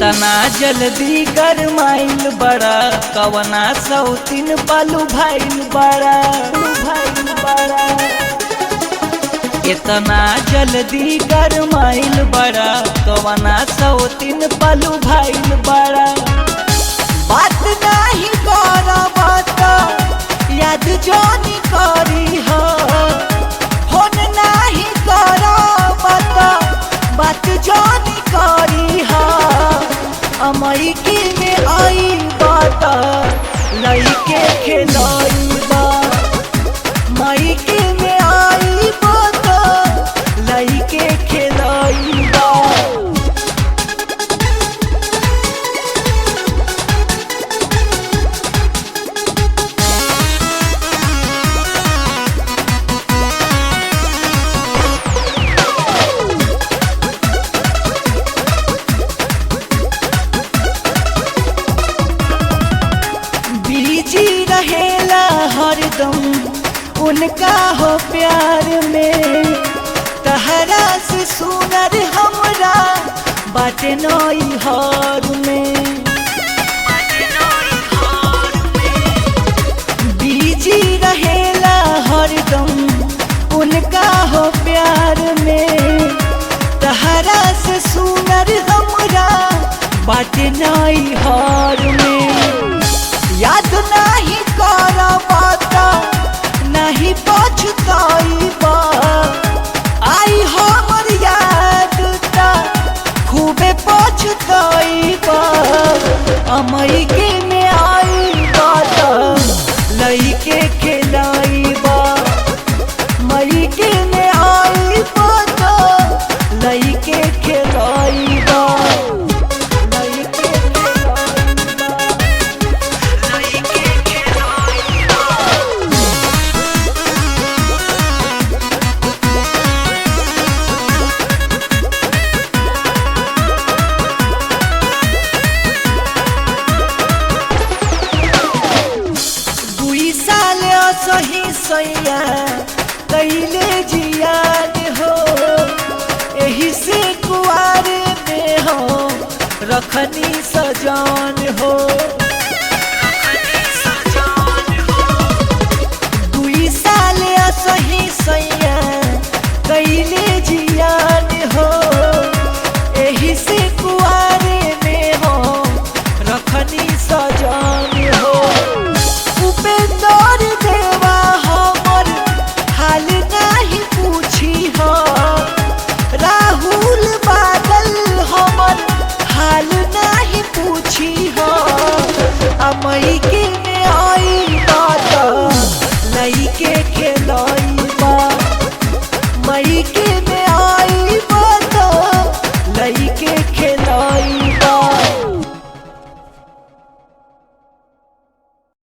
इतना जल्दी गरमाइल बड़ा कवना सौतीन पालू भाईल बड़ा इतना जल्दी गरमाइल बड़ा कवना सौतीन पालू भाईल बड़ा बात नहीं करब याद जोनी करी हो फोन नहीं करब बात जोनी करी हो अमरीकी में आई बात लइके खेलाई बा मईके में आई बात लइके खेलाई बा। बीजी रहेला हरदम उनका हो प्यार में तहरा से सुनर हमरा बाटे नई हर में बीजी रहेला हरदम उनका हो प्यार में तहरा से सुनर हमरा बाटे नई हर में याद नहीं करब नहीं पछताइबा आई हमर याद खूबे पछताइबा अमरीके में आई बात लइके खेलाइबा मईके में आई बात लइके खेलाइबा। सही सैया कैले जियान हो एही से कुआर में हो रखनी सजान हो दुई साल सही सैया कैले